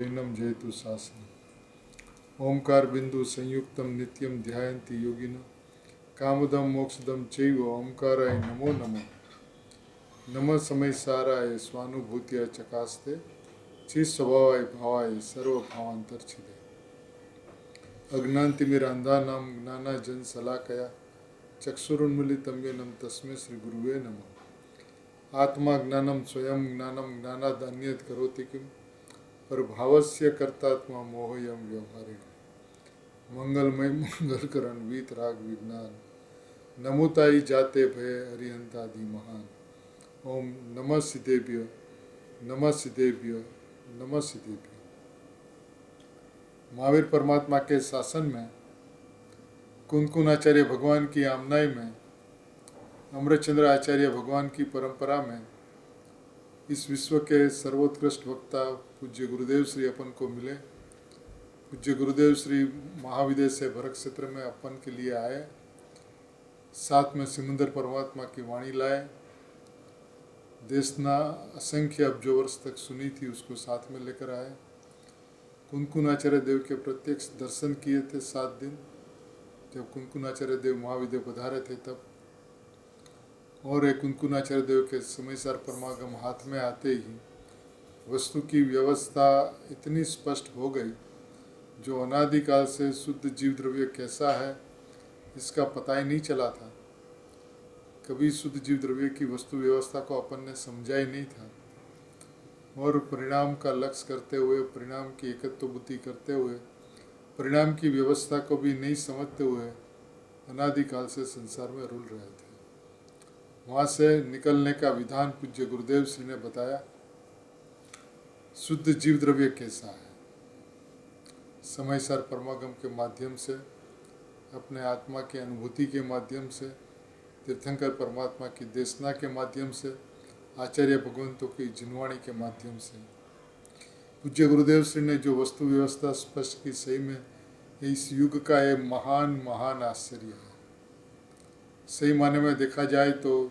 जैनम जयतु शासन ओंकार बिंदु संयुक्तम नित्यम ध्यायन्ति योगिन कामदम मोक्षदम चैव ओंकाराय नमो नमः नमः समय साराय स्वानुभूत्या चकास्ते चित स्वभावाय भावाय सर्वभावांतरछिदे अज्ञानतिमिरांधानां ज्ञानाजन शलाकया चक्षुरुन्मीलितं येन तस्मै श्री गुरुवे नमः आत्मा ज्ञानम स्वयं ज्ञानम ज्ञानादन्यत् करोति किम पर भावस्य कर्तात्मा मोहयम व्यवहारिण मंगलमय मंगलकरण वीत राग विज्ञान नमुताई जाते भय हरिहंतादि महान ओम नमः सिद्धेभ्य नमः सिद्धेभ्य नमः सिद्धेभ्य। महावीर परमात्मा के शासन में कुंदकुन आचार्य भगवान की आमनाई में अमृतचंद्र आचार्य भगवान की परंपरा में इस विश्व के सर्वोत्कृष्ट वक्ता पूज्य गुरुदेव श्री अपन को मिले। पूज्य गुरुदेव श्री महाविद्य से भरत क्षेत्र में अपन के लिए आए, साथ में सिमंदर परमात्मा की वाणी लाए। देशना असंख्य अब्जो वर्ष तक सुनी थी, उसको साथ में लेकर आए। कुंदकुन आचार्य देव के प्रत्यक्ष दर्शन किए थे 7 दिन, जब कुंदकुन आचार्य देव महाविद्य पधारे थे तब। और एक कुंदकुन आचार्य देव के समयसार परमागम हाथ में आते ही वस्तु की व्यवस्था इतनी स्पष्ट हो गई, जो अनादिकाल से शुद्ध जीव द्रव्य कैसा है इसका पता ही नहीं चला था। कभी शुद्ध जीव द्रव्य की वस्तु व्यवस्था को अपन ने समझा ही नहीं था, और परिणाम का लक्ष्य करते हुए, परिणाम की एकत्व बुद्धि करते हुए, परिणाम की व्यवस्था को भी नहीं समझते हुए अनादिकाल से संसार में रुल रहे थे। वहाँ से निकलने का विधान पूज्य गुरुदेव श्री ने बताया। शुद्ध जीव द्रव्य कैसा है, समयसार परमागम के माध्यम से, अपने आत्मा की अनुभूति के माध्यम से, तीर्थंकर परमात्मा की देशना के माध्यम से, आचार्य भगवंतों की जिनवाणी के माध्यम से पूज्य गुरुदेव श्री ने जो वस्तु व्यवस्था स्पष्ट की, सही में इस युग का एक महान महान आश्चर्य है। सही माने में देखा जाए तो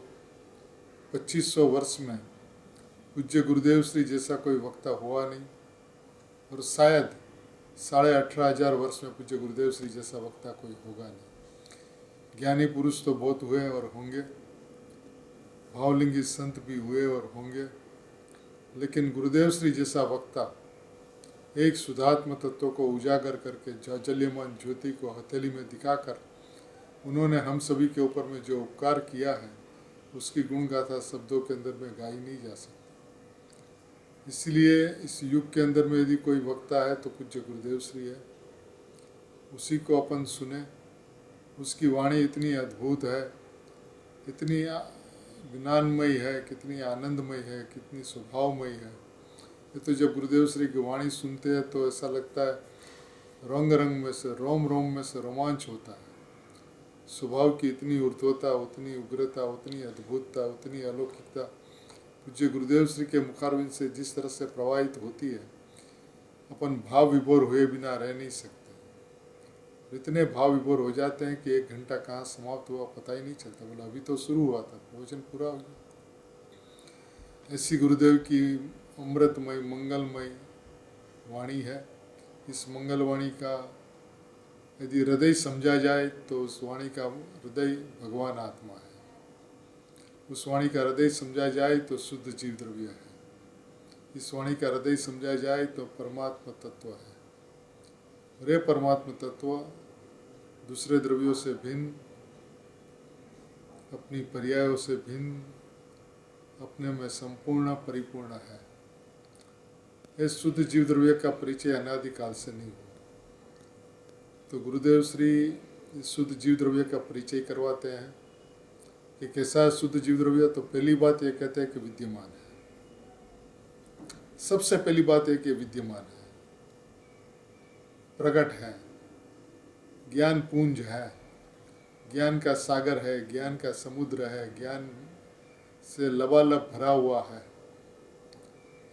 2500 वर्ष में पूज्य गुरुदेव श्री जैसा कोई वक्ता हुआ नहीं, और शायद 18,500 वर्ष में पूज्य गुरुदेव श्री जैसा वक्ता कोई होगा नहीं। ज्ञानी पुरुष तो बहुत हुए और होंगे, भावलिंगी संत भी हुए और होंगे, लेकिन गुरुदेव श्री जैसा वक्ता एक शुद्धात्म तत्व को उजागर करके, जाज्वल्यमान ज्योति को हथेली में दिखाकर उन्होंने हम सभी के ऊपर में जो उपकार किया है, उसकी गुण गाथा शब्दों के अंदर में गाई नहीं जा सकती। इसलिए इस युग के अंदर में यदि कोई वक्ता है तो पूज्य गुरुदेव श्री है। उसी को अपन सुने। उसकी वाणी इतनी अद्भुत है, इतनी ज्ञानमयी है, कितनी आनंदमयी है, कितनी स्वभावमयी है। ये तो जब गुरुदेव श्री की वाणी सुनते हैं तो ऐसा लगता है रंग रंग में से, रोम रोम में से रोमांच होता है। स्वभाव की इतनी ऊर्ध्वता, उतनी उग्रता, उतनी अद्भुतता, उतनी अलौकिकता पूज्य गुरुदेव श्री के मुखारविंद से जिस तरह से प्रवाहित होती है, अपन भाव विभोर हुए बिना रह नहीं सकते। इतने भाव विभोर हो जाते हैं कि 1 घंटा कहाँ समाप्त हुआ पता ही नहीं चलता। बोला अभी तो शुरू हुआ था, भोजन पूरा हो गया। ऐसी गुरुदेव की अमृतमय मंगलमय वाणी है। इस मंगलवाणी का यदि हृदय समझा जाए तो उस वाणी का हृदय भगवान आत्मा है। उस वाणी का हृदय समझा जाए तो शुद्ध जीव द्रव्य है। इस वाणी का हृदय समझा जाए तो परमात्मा तत्व है। और ये परमात्मा तत्व दूसरे द्रव्यों से भिन्न, अपनी पर्यायों से भिन्न, अपने में संपूर्ण परिपूर्ण है। इस शुद्ध जीव द्रव्य का परिचय अनादिकाल से नहीं हुआ। तो गुरुदेव श्री शुद्ध जीव द्रव्य का परिचय करवाते हैं कि कैसा है शुद्ध जीव द्रव्य। तो पहली बात ये कहते हैं कि विद्यमान है। सबसे पहली बात है कि विद्यमान है, प्रकट है, ज्ञान पुंज है, ज्ञान का सागर है, ज्ञान का समुद्र है, ज्ञान से लबालब भरा हुआ है।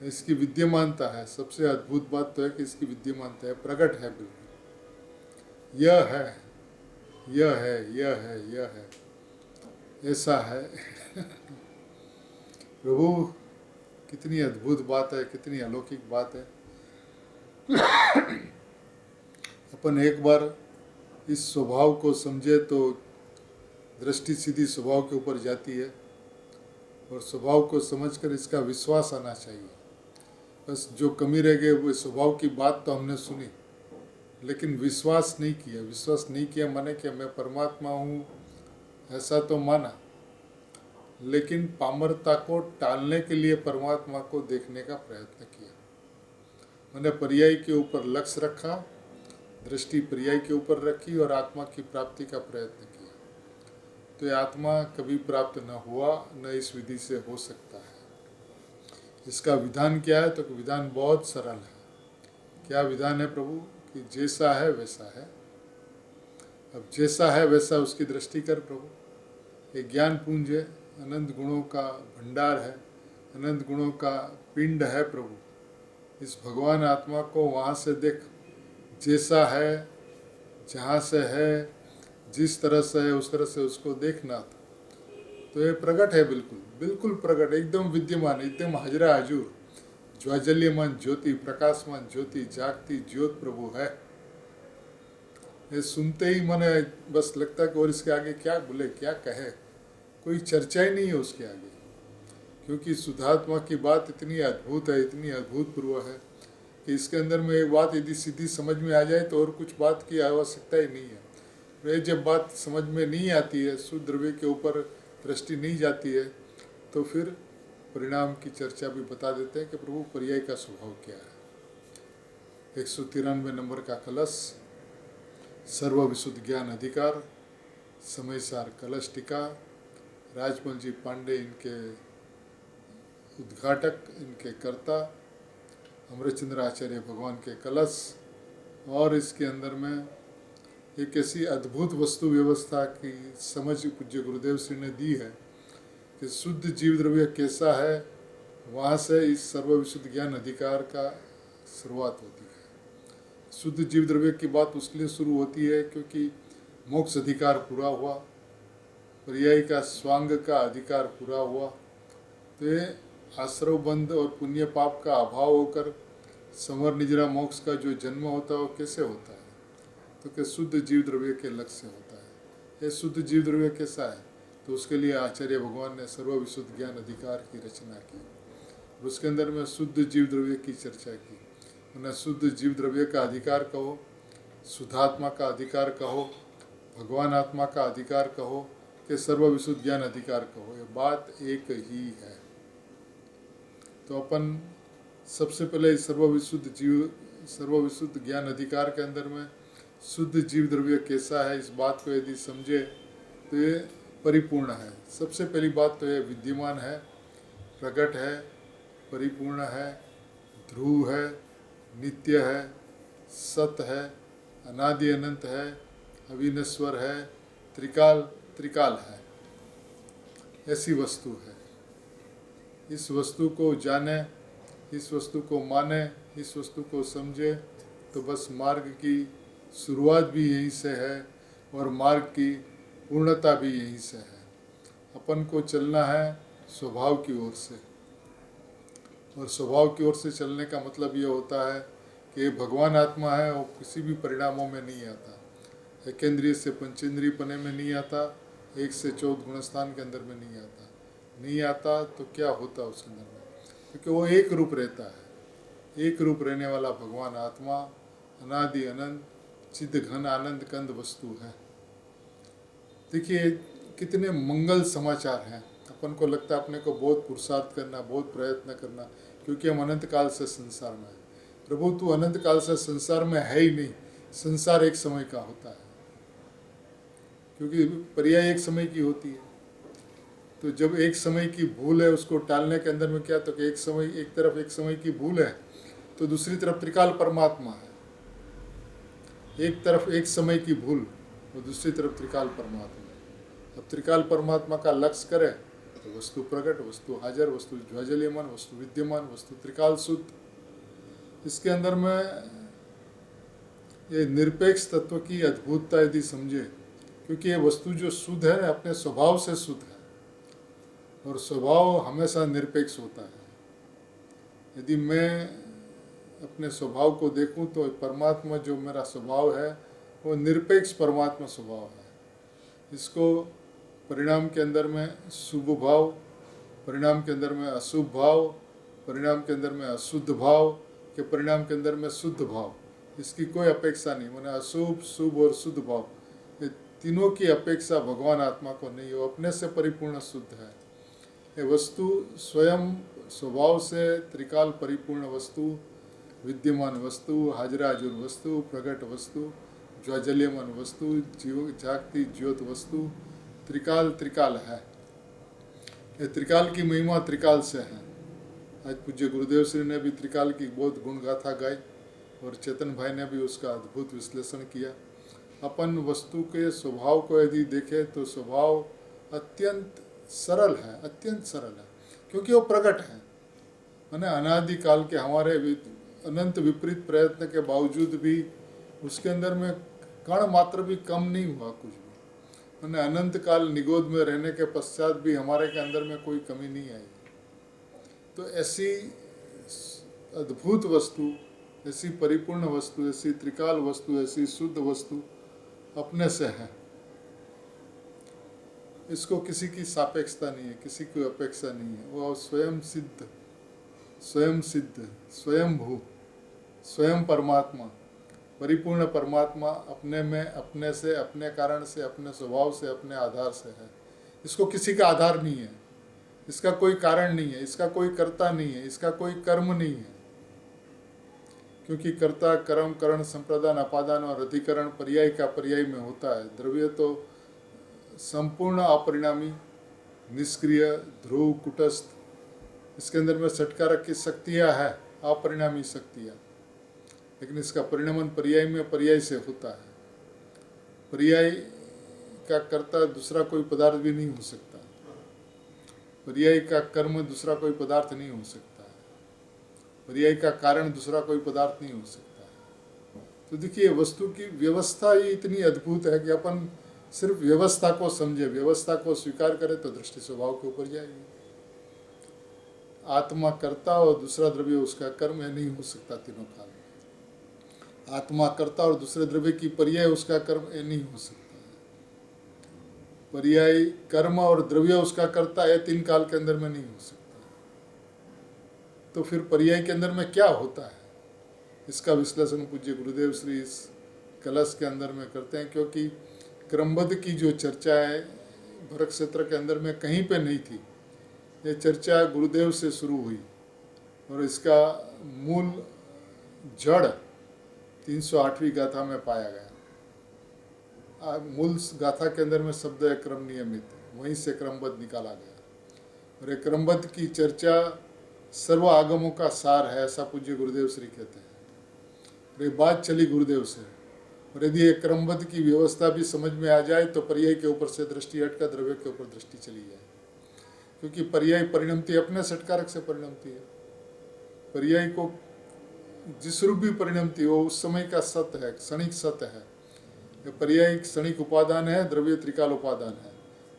इसकी विद्यमानता है। सबसे अद्भुत बात तो है कि इसकी विद्यमानता है, प्रकट है, बिल्कुल यह है, यह है, यह है, यह है, ऐसा है। प्रभु कितनी अद्भुत बात है, कितनी अलौकिक बात है। अपन एक बार इस स्वभाव को समझे तो दृष्टि सीधी स्वभाव के ऊपर जाती है, और स्वभाव को समझकर इसका विश्वास आना चाहिए। बस जो कमी रह गई वो स्वभाव की बात तो हमने सुनी, लेकिन विश्वास नहीं किया। विश्वास नहीं किया माने कि मैं परमात्मा हूँ ऐसा तो माना, लेकिन पामरता को टालने के लिए परमात्मा को देखने का प्रयत्न किया। मैंने पर्याय के ऊपर लक्ष्य रखा, दृष्टि पर्याय के ऊपर रखी और आत्मा की प्राप्ति का प्रयत्न किया। तो ये आत्मा कभी प्राप्त न हुआ, न इस विधि से हो सकता है। इसका विधान क्या है? तो विधान बहुत सरल है। क्या विधान है प्रभु? कि जैसा है वैसा है। अब जैसा है वैसा उसकी दृष्टि कर प्रभु। ये ज्ञान पुंज है, अनंत गुणों का भंडार है, अनंत गुणों का पिंड है प्रभु। इस भगवान आत्मा को वहाँ से देख, जैसा है, जहाँ से है, जिस तरह से है उस तरह से उसको देखना था। तो ये प्रकट है, बिल्कुल बिल्कुल प्रकट, एकदम विद्यमान, एकदम हाजरा हजूर, ज्वाजल्यमान ज्योति, प्रकाशमान ज्योति, जागती ज्योत प्रभु है। ये सुनते ही मन बस लगता है कि और इसके आगे क्या बोले, क्या कहे, कोई चर्चा ही नहीं है उसके आगे। क्योंकि शुद्धात्मा की बात इतनी अद्भुत है, इतनी अद्भुतपूर्व है कि इसके अंदर में एक बात यदि सीधी समझ में आ जाए तो और कुछ बात की आवश्यकता ही नहीं है। वे जब बात समझ में नहीं आती है, शुद्ध द्रव्य के ऊपर दृष्टि नहीं जाती है, तो फिर परिणाम की चर्चा भी बता देते हैं कि प्रभु पर्याय का स्वभाव क्या है। 193 नंबर का कलश, सर्व विशुद्ध ज्ञान अधिकार, समय सार कलश टीका, राजमल जी पांडे इनके उद्घाटक, इनके कर्ता, अमृतचंद्र आचार्य भगवान के कलश। और इसके अंदर में एक ऐसी अद्भुत वस्तु व्यवस्था की समझ पूज्य गुरुदेव श्री ने दी है कि शुद्ध जीव द्रव्य कैसा है, वहाँ से इस सर्व विशुद्ध ज्ञान अधिकार का शुरुआत होती है। शुद्ध जीव द्रव्य की बात उसके लिए शुरू होती है क्योंकि मोक्ष अधिकार पूरा हुआ, पर्याय का स्वांग का अधिकार पूरा हुआ। तो ये आश्रव बंध और पुण्य पाप का अभाव होकर समर निजरा मोक्ष का जो जन्म होता है वो कैसे होता है? तो कि शुद्ध जीव द्रव्य के लक्ष्य से होता है। ये शुद्ध जीव द्रव्य कैसा है? तो उसके लिए आचार्य भगवान ने सर्व विशुद्ध ज्ञान अधिकार की रचना की, उसके अंदर में शुद्ध जीव द्रव्य की चर्चा की। उन्हें शुद्ध जीव द्रव्य का अधिकार कहो, शुद्धात्मा का अधिकार कहो, भगवान आत्मा का अधिकार कहो, कि सर्व विशुद्ध ज्ञान अधिकार कहो, ये बात एक ही है। तो अपन सबसे पहले सर्व विशुद्ध ज्ञान अधिकार के अंदर में शुद्ध जीव द्रव्य कैसा है, इस बात को यदि समझे तो ये परिपूर्ण है। सबसे पहली बात तो ये विद्यमान है, प्रकट है, परिपूर्ण है, ध्रुव है, नित्य है, सत है, अनादि अनंत है, अविनश्वर है, त्रिकाल है, ऐसी वस्तु है। इस वस्तु को जाने, इस वस्तु को माने, इस वस्तु को समझे तो बस मार्ग की शुरुआत भी यहीं से है और मार्ग की पूर्णता भी यहीं से है। अपन को चलना है स्वभाव की ओर से, और स्वभाव की ओर से चलने का मतलब ये होता है कि भगवान आत्मा है और किसी भी परिणामों में नहीं आता, एकेंद्रिय से पंचेंद्रिय पने में नहीं आता, 1 से 14 गुणस्थान के अंदर में नहीं आता। तो क्या होता है उसके अंदर में? क्योंकि वो एक रूप रहता है। एक रूप रहने वाला भगवान आत्मा अनादि अनंत चिद घन आनंद कंद वस्तु है। देखिए कितने मंगल समाचार हैं। अपन को लगता है अपने को बहुत पुरुषार्थ करना, बहुत प्रयत्न करना, क्योंकि हम अनंत काल से संसार में है। प्रभु तू अनंत काल से संसार में है ही नहीं, संसार एक समय का होता है, क्योंकि पर्याय एक समय की होती है। तो जब एक समय की भूल है उसको टालने के अंदर में क्या, तो कि एक तरफ एक समय की भूल है तो दूसरी तरफ त्रिकाल परमात्मा है। एक तरफ एक समय की भूल और दूसरी तरफ त्रिकाल परमात्मा। अब त्रिकाल परमात्मा का लक्ष्य करें तो वस्तु प्रकट, वस्तु हाजर, वस्तु ज्वाजल्यमान, वस्तु विद्यमान, वस्तु त्रिकाल शुद्ध। इसके अंदर में ये निरपेक्ष तत्व की अद्भुतता यदि समझे, क्योंकि ये वस्तु जो शुद्ध है अपने स्वभाव से शुद्ध है और स्वभाव हमेशा निरपेक्ष होता है। यदि मैं अपने स्वभाव को देखूं तो परमात्मा जो मेरा स्वभाव है वो निरपेक्ष परमात्मा स्वभाव है। इसको परिणाम के अंदर में शुभ भाव, परिणाम के अंदर में अशुभ भाव, परिणाम के अंदर में अशुद्ध भाव के परिणाम के अंदर में शुद्ध भाव, इसकी कोई अपेक्षा नहीं। मैंने अशुभ, शुभ और शुद्ध भाव ये तीनों की अपेक्षा भगवान आत्मा को नहीं, वो अपने से परिपूर्ण शुद्ध है। ये वस्तु स्वयं स्वभाव से त्रिकाल परिपूर्ण वस्तु, विद्यमान वस्तु, हाजराजुर वस्तु, प्रकट वस्तु, ज्वाजल्यमान वस्तु, जीव जागती ज्योत वस्तु, त्रिकाल त्रिकाल है। ये त्रिकाल की महिमा त्रिकाल से है। आज पूज्य गुरुदेव श्री ने भी त्रिकाल की बहुत गुण गाथा गाई और चेतन भाई ने भी उसका अद्भुत विश्लेषण किया। अपन वस्तु के स्वभाव को यदि देखें तो स्वभाव अत्यंत सरल है, अत्यंत सरल है, क्योंकि वो प्रकट है। मैंने अनादिकाल के हमारे अनंत विपरीत प्रयत्न के बावजूद भी उसके अंदर में कण मात्र भी कम नहीं हुआ कुछ भी। मैंने अनंत काल निगोद में रहने के पश्चात भी हमारे के अंदर में कोई कमी नहीं आई। तो ऐसी अद्भुत वस्तु, ऐसी परिपूर्ण वस्तु, ऐसी त्रिकाल वस्तु, ऐसी शुद्ध वस्तु अपने से है। इसको किसी की सापेक्षता नहीं है, किसी की अपेक्षा नहीं है। वो स्वयं सिद्ध, स्वयं सिद्ध, स्वयं भू, स्वयं परमात्मा, परिपूर्ण परमात्मा अपने में, अपने से, अपने कारण से, अपने स्वभाव से, अपने आधार से है। इसको किसी का आधार नहीं है, इसका कोई कारण नहीं है, इसका कोई कर्ता नहीं है, इसका कोई कर्म नहीं है। क्योंकि कर्ता, कर्म, करण, संप्रदान, अपादान और अधिकरण पर्याय का पर्याय में होता है। द्रव्य तो संपूर्ण अपरिणामी, निष्क्रिय, ध्रुव, कुटस्थ, इसके अंदर में षटकारक की शक्तियाँ है, अपरिणामी शक्तियाँ, लेकिन इसका परिणमन पर्याय में पर्याय से होता है। पर्याय का कर्ता दूसरा कोई पदार्थ भी नहीं हो सकता, पर्याय का कर्म दूसरा कोई पदार्थ नहीं हो सकता है, पर्याय का कारण दूसरा कोई पदार्थ नहीं हो सकता है। तो देखिए वस्तु की व्यवस्था ही इतनी अद्भुत है कि अपन सिर्फ व्यवस्था को समझे, व्यवस्था को स्वीकार करें तो दृष्टि स्वभाव के ऊपर जाएगी। आत्मा कर्ता और दूसरा द्रव्य उसका कर्म है, नहीं हो सकता तीनों काल में। आत्मा कर्ता और दूसरे द्रव्य की पर्याय उसका कर्म है, नहीं हो सकता। पर्याय कर्म और द्रव्य उसका कर्ता है, तीन काल के अंदर में नहीं हो सकता। तो फिर पर्याय के अंदर में क्या होता है, इसका विश्लेषण पूज्य गुरुदेव श्री इस कलश के अंदर में करते हैं। क्योंकि क्रमबद्ध की जो चर्चा है भरत क्षेत्र के अंदर में कहीं पे नहीं थी। ये चर्चा गुरुदेव से शुरू हुई और इसका मूल जड़ 308वीं गाथा में पाया गया। मूल गाथा के अंदर में शब्द है क्रम नियमित, वहीं से क्रमबद्ध निकाला गया। और ये क्रमबद्ध की चर्चा सर्व आगमों का सार है, ऐसा पूज्य गुरुदेव श्री कहते हैं। और ये बात चली गुरुदेव से, और यदि ये क्रमबद्ध की व्यवस्था भी समझ में आ जाए तो पर्याय के ऊपर से दृष्टि हटकर द्रव्य के ऊपर दृष्टि चली जाए। क्योंकि पर्याय परिणमती अपने षटकारक से परिणमती है। पर्याय को जिस रूप भी परिणमती हो उस समय का सत्य है, क्षणिक सत्य है। पर्याय क्षणिक उपादान है, द्रव्य त्रिकाल उपादान है।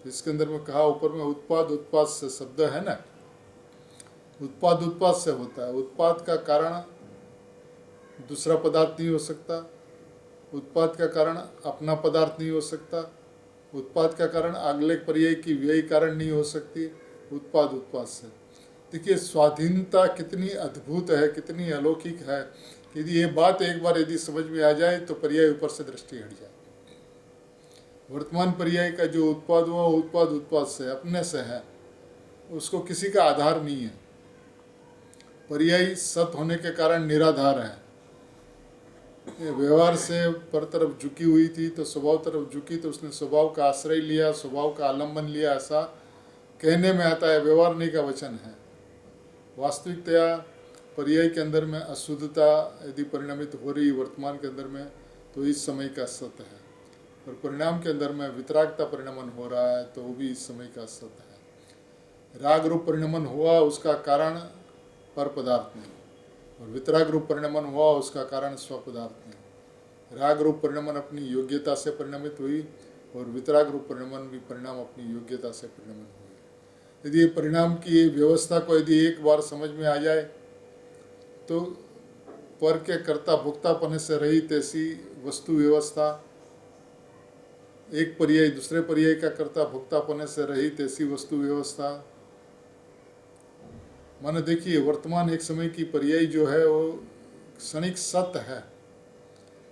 इसके अंदर में कहा ऊपर में उत्पाद, उत्पाद से शब्द है ना, उत्पाद उत्पाद से होता है। उत्पाद का कारण दूसरा पदार्थ नहीं हो सकता, उत्पाद का कारण अपना पदार्थ नहीं हो सकता, उत्पाद का कारण अगले पर्याय की व्यय कारण नहीं हो सकती। उत्पाद उत्पाद से देखिए स्वाधीनता कितनी अद्भुत है, कितनी अलौकिक है कि यदि ये बात एक बार यदि समझ में आ जाए तो पर्याय ऊपर से दृष्टि हट जाए। वर्तमान पर्याय का जो उत्पाद हुआ उत्पाद उत्पाद से अपने से है, उसको किसी का आधार नहीं है। पर्याय सत होने के कारण निराधार है। ये व्यवहार से पर तरफ झुकी हुई थी तो स्वभाव तरफ झुकी तो उसने स्वभाव का आश्रय लिया, स्वभाव का आलम्बन लिया, ऐसा कहने में आता है, व्यवहार नहीं का वचन है। वास्तविकतया पर्याय के अंदर में अशुद्धता यदि परिणमित हो रही वर्तमान के अंदर में तो इस समय का सत्य है, और परिणाम के अंदर में वितरागता परिणमन हो रहा है तो वो भी इस समय का सत्य है। राग रूप परिणमन हुआ उसका कारण पर पदार्थ नहीं, और वितराग रूप परिणमन हुआ उसका कारण स्व पदार्थ नहीं। राग रूप परिणमन अपनी योग्यता से परिणमित हुई और वितराग रूप परिणमन भी परिणाम अपनी योग्यता से परिणमन हुई। यदि परिणाम की व्यवस्था को यदि एक बार समझ में आ जाए तो पर के कर्ता भोक्तापने से रहित ऐसी वस्तु व्यवस्था, एक पर्याय दूसरे पर्याय का कर्ता भोक्तापने से रहित ऐसी वस्तु व्यवस्था। माने देखिए, वर्तमान एक समय की पर्याय जो है वो क्षणिक सत्य है,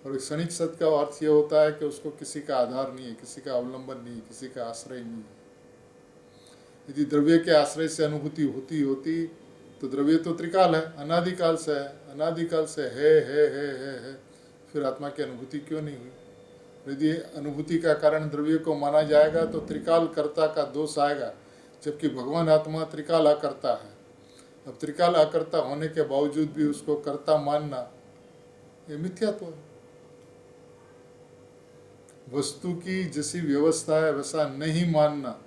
और क्षणिक सत्य का अर्थ ये होता है कि उसको किसी का आधार नहीं है, किसी का अवलंबन नहीं, किसी का आश्रय नहीं है। यदि द्रव्य के आश्रय से अनुभूति होती होती तो द्रव्य तो त्रिकाल है, अनादिकाल से है, अनादिकाल से है, फिर आत्मा की अनुभूति क्यों नहीं हुई? यदि अनुभूति का कारण द्रव्य को माना जाएगा तो त्रिकाल कर्ता का दोष आएगा, जबकि भगवान आत्मा त्रिकाल अकर्ता है। अब त्रिकाल अकर्ता होने के बावजूद भी उसको कर्ता मानना ये मिथ्यात्व है। वस्तु की जैसी व्यवस्था है वैसा नहीं मानना,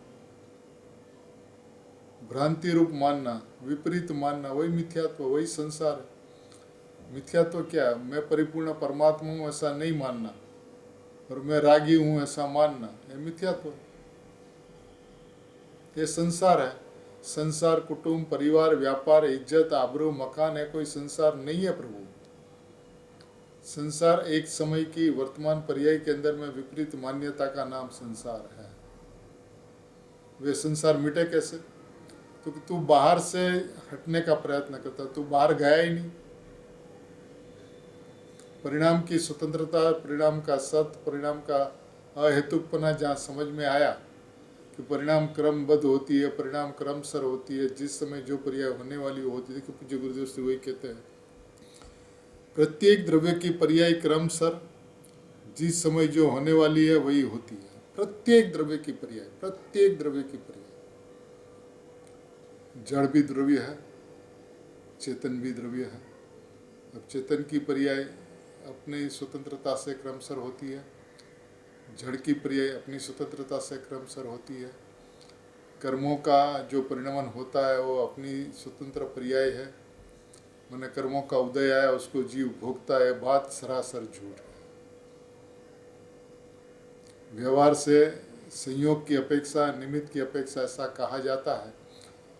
भ्रांति रूप मानना, विपरीत मानना, वही मिथ्यात्व, वही संसार है। मिथ्यात्व क्या है? मैं परिपूर्ण परमात्मा हूँ ऐसा नहीं मानना, और मैं रागी हूँ ऐसा मानना, ये मिथ्यात्व है। ये संसार है। संसार कुटुंब, परिवार, व्यापार, इज्जत, आबरू, मकान है, कोई संसार नहीं है प्रभु। संसार एक समय की वर्तमान पर्याय के अंदर में विपरीत मान्यता का नाम संसार है। वे संसार मिटे कैसे? तो तू बाहर से हटने का प्रयत्न करता, तू बाहर गया ही नहीं। परिणाम की स्वतंत्रता, परिणाम का सत्य, परिणाम का अहेतुकपना जहाँ समझ में आया कि परिणाम क्रमबद्ध होती है, परिणाम क्रमशर होती है, जिस समय जो पर्याय होने वाली होती है। पूज्य गुरुदेव श्री वही कहते हैं, प्रत्येक द्रव्य की पर्याय क्रमशर जिस समय जो होने वाली है वही होती है। प्रत्येक द्रव्य की पर्याय, प्रत्येक द्रव्य की पर्याय। जड़ भी द्रव्य है, चेतन भी द्रव्य है। अब चेतन की पर्याय अपनी स्वतंत्रता से क्रमशर होती है, जड़ की पर्याय अपनी स्वतंत्रता से क्रमशर होती है। कर्मों का जो परिणमन होता है वो अपनी स्वतंत्र पर्याय है। मैंने कर्मों का उदय आया, उसको जीव भोगता है, बात सरासर झूठ है। व्यवहार से संयोग की अपेक्षा, निमित्त की अपेक्षा ऐसा कहा जाता है,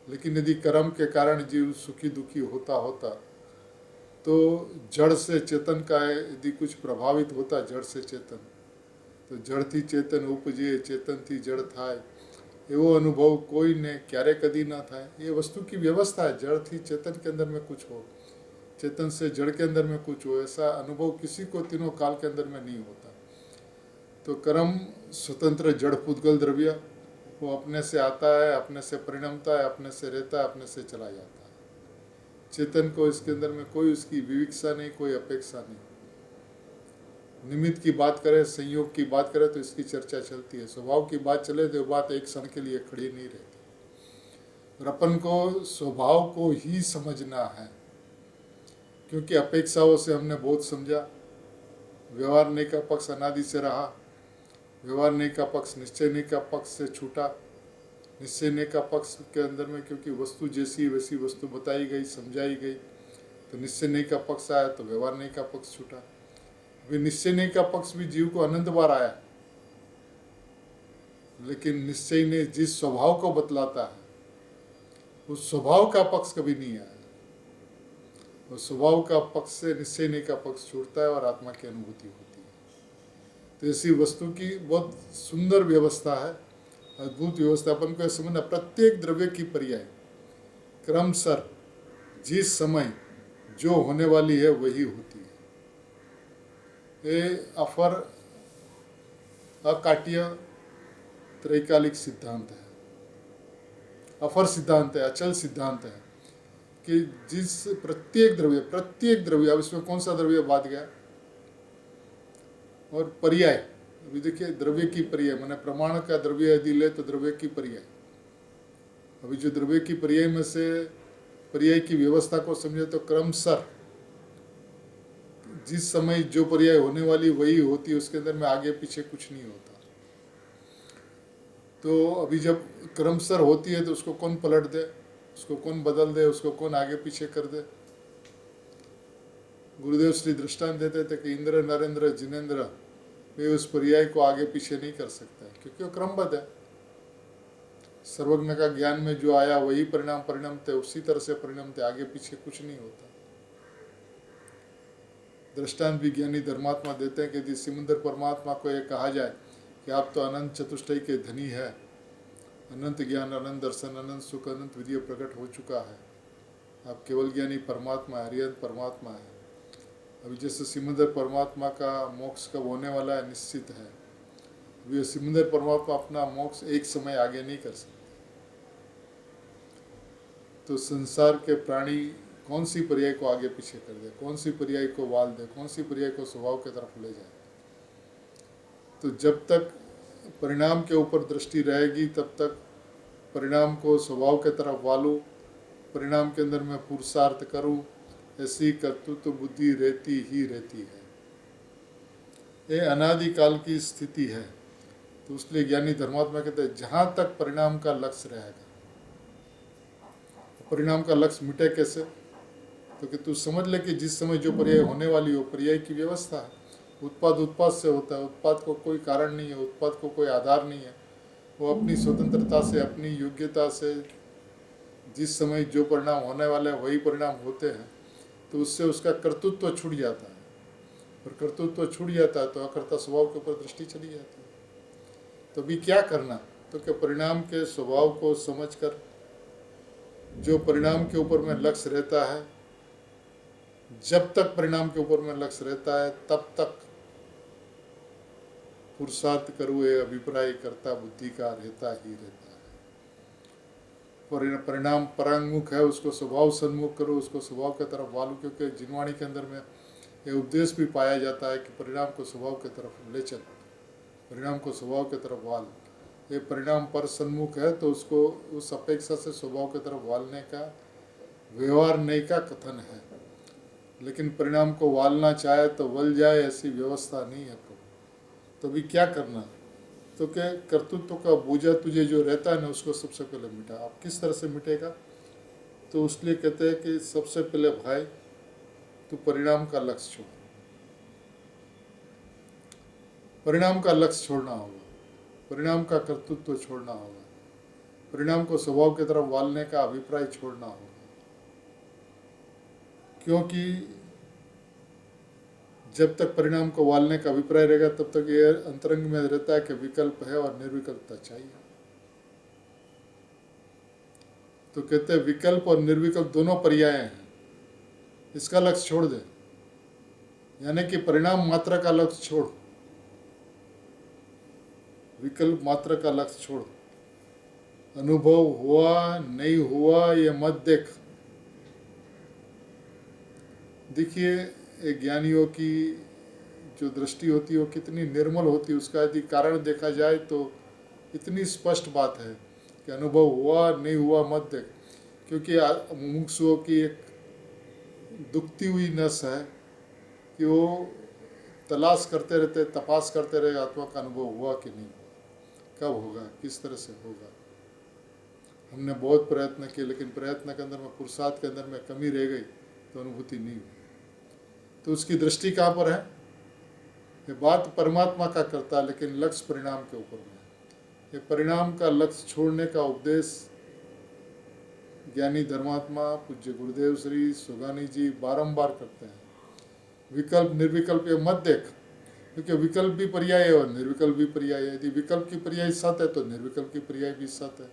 लेकिन यदि कर्म के कारण जीव सुखी दुखी होता तो जड़ से चेतन का यदि कुछ प्रभावित होता, जड़ से चेतन, तो जड़ थी चेतन उपजे, चेतन थी जड़ था, एवो अनुभव कोई ने क्यारे कदी ना था। ये वस्तु की व्यवस्था है। जड़ थी चेतन के अंदर में कुछ हो, चेतन से जड़ के अंदर में कुछ हो, ऐसा अनुभव किसी को तीनों काल के अंदर में नहीं होता। तो कर्म स्वतंत्र जड़ पुद्गल द्रव्य, वो अपने से आता है, अपने से परिणमता है, अपने से रहता है, अपने से चला जाता है। चेतन को इसके अंदर में कोई उसकी विविक्षा नहीं, कोई अपेक्षा नहीं। निमित्त की बात करें, संयोग की बात करें तो इसकी चर्चा चलती है। स्वभाव की बात चले तो बात एक क्षण के लिए खड़ी नहीं रहती। और अपन को स्वभाव को ही समझना है, क्योंकि अपेक्षाओं से हमने बहुत समझा। व्यवहार नहीं का पक्ष अनादि से रहा, व्यवहार नहीं का पक्ष निश्चय नहीं का पक्ष से छूटा। निश्चय नहीं का पक्ष के अंदर में क्योंकि वस्तु जैसी वैसी वस्तु बताई गई, समझाई गई, तो निश्चय नहीं का पक्ष आया तो व्यवहार नहीं का पक्ष छूटा। वे निश्चय नहीं का पक्ष भी जीव को अनंत बार आया, लेकिन निश्चय ने जिस स्वभाव को बतलाता है उस स्वभाव का पक्ष कभी नहीं आया। और स्वभाव का पक्ष से निश्चय नहीं का पक्ष छूटता है और आत्मा की अनुभूति होती है। तो ऐसी वस्तु की बहुत सुंदर व्यवस्था है, अद्भुत व्यवस्था। अपन को समझना, प्रत्येक द्रव्य की पर्याय क्रमशर जिस समय जो होने वाली है वही होती है। ये अफर अकाट्य त्रैकालिक सिद्धांत है, अफर सिद्धांत है, अचल सिद्धांत है कि जिस प्रत्येक द्रव्य, अब इसमें कौन सा द्रव्य बात गया, और पर्याय। अभी देखिए, द्रव्य की पर्याय माने प्रमाण का द्रव्य यदि ले तो द्रव्य की पर्याय। अभी जो द्रव्य की पर्याय में से पर्याय की व्यवस्था को समझे तो क्रमशर जिस समय जो पर्याय होने वाली वही होती है, उसके अंदर में आगे पीछे कुछ नहीं होता। तो अभी जब क्रमशर होती है तो उसको कौन पलट दे, उसको कौन बदल दे, उसको कौन आगे पीछे कर दे। गुरुदेव श्री दृष्टांत देते थे कि इंद्र, नरेंद्र, जिनेंद्र वे उस पर्याय को आगे पीछे नहीं कर सकता है, क्योंकि वो क्रमबद्ध है। सर्वज्ञ का ज्ञान में जो आया वही परिणाम परिणमते, उसी तरह से परिणमते, आगे पीछे कुछ नहीं होता। दृष्टांत भी ज्ञानी धर्मात्मा देते हैं कि यदि समुद्र परमात्मा को ये कहा जाए कि आप तो अनंत चतुष्टय के धनी है, अनंत ज्ञान, अनंत दर्शन, अनंत सुख, अनंत वीर्य प्रकट हो चुका है, आप केवल ज्ञानी परमात्मा है, अरिहंत परमात्मा है। अभी जैसे समुद्र परमात्मा का मोक्ष कब होने वाला है निश्चित है, अभी समुद्र परमात्मा अपना मोक्ष एक समय आगे नहीं कर सकते। तो संसार के प्राणी कौन सी पर्याय को आगे पीछे कर दे, कौन सी पर्याय को वाल दे, कौन सी पर्याय को स्वभाव की तरफ ले जाए। तो जब तक परिणाम के ऊपर दृष्टि रहेगी तब तक परिणाम को स्वभाव के तरफ वालूं, परिणाम के अंदर मैं पुरुषार्थ करूं, ऐसी कर्तृत्व बुद्धि रहती ही रहती है। ये अनादिकाल की स्थिति है। तो इसलिए ज्ञानी धर्मात्मा कहते हैं जहाँ तक परिणाम का लक्ष्य रहेगा, परिणाम का लक्ष्य मिटे कैसे, तो कि तू समझ ले कि जिस समय जो पर्याय होने वाली हो, पर्याय की व्यवस्था है। उत्पाद से होता है, उत्पाद को कोई कारण नहीं है, उत्पाद को कोई आधार नहीं है। वो अपनी स्वतंत्रता से, अपनी योग्यता से जिस समय जो परिणाम होने वाले हैं वही परिणाम होते हैं। तो उससे उसका कर्तृत्व छूट जाता है, और कर्तृत्व छूट जाता है तो अकर्ता स्वभाव के ऊपर दृष्टि चली जाती है। तो अभी क्या करना, तो क्या परिणाम के स्वभाव को समझकर जो परिणाम के ऊपर में लक्ष्य रहता है, जब तक परिणाम के ऊपर में लक्ष्य रहता है तब तक पुरुषार्थ करो ये अभिप्राय करता बुद्धि का रहता ही रहता है। परिणाम परांगमुख है, उसको स्वभाव सन्मुख करो, उसको स्वभाव की तरफ वालो, क्योंकि जिनवाणी के अंदर में ये उपदेश भी पाया जाता है कि परिणाम को स्वभाव की तरफ ले चल, परिणाम को स्वभाव की तरफ वाल। ये परिणाम पर सन्मुख है तो उसको उस अपेक्षा से स्वभाव की तरफ वालने का व्यवहार नहीं का कथन है। लेकिन परिणाम को वालना चाहे तो वल जाए, ऐसी व्यवस्था नहीं है प्रभु। तो अभी क्या करना, तो क्या कर्तृत्व का बोझा तुझे जो रहता है ना उसको सबसे पहले मिटा। आप किस तरह से मिटेगा, तो उसलिए कहते हैं कि सबसे पहले भाई तू परिणाम का लक्ष्य छोड़, परिणाम का लक्ष्य छोड़ना होगा, परिणाम का कर्तृत्व छोड़ना होगा, परिणाम को स्वभाव की तरफ वालने का अभिप्राय छोड़ना होगा। क्योंकि जब तक परिणाम को वालने का अभिप्राय रहेगा तब तक ये अंतरंग में रहता है कि विकल्प है और निर्विकल्पता चाहिए। तो कहते हैं विकल्प और निर्विकल्प दोनों पर्याय हैं, इसका लक्ष्य छोड़ दे, यानी कि परिणाम मात्रा का लक्ष्य छोड़, विकल्प मात्रा का लक्ष्य छोड़। अनुभव हुआ नहीं हुआ ये मत देख। देखिए ज्ञानियों की जो दृष्टि होती है वो कितनी निर्मल होती है, उसका यदि कारण देखा जाए तो इतनी स्पष्ट बात है कि अनुभव हुआ नहीं हुआ मत देख। क्योंकि मुमुक्षुओं की एक दुखती हुई नस है कि वो तलाश करते रहते, तपास करते रहे आत्मा का अनुभव हुआ कि नहीं, कब होगा, किस तरह से होगा। हमने बहुत प्रयत्न किए लेकिन प्रयत्न के अंदर में, पुरुषार्थ के अंदर में कमी रह गई तो अनुभूति नहीं हुई। तो उसकी दृष्टि कहाँ पर है, ये बात परमात्मा का करता है लेकिन लक्ष्य परिणाम के ऊपर में। ये परिणाम का लक्ष्य छोड़ने का उपदेश ज्ञानी धर्मात्मा पूज्य गुरुदेव श्री सुगानी जी बारंबार करते हैं। विकल्प निर्विकल्प ये मत देख, क्योंकि विकल्प भी पर्याय है और निर्विकल्प भी पर्याय है। यदि विकल्प की पर्याय सत है तो निर्विकल्प की पर्याय भी सत है।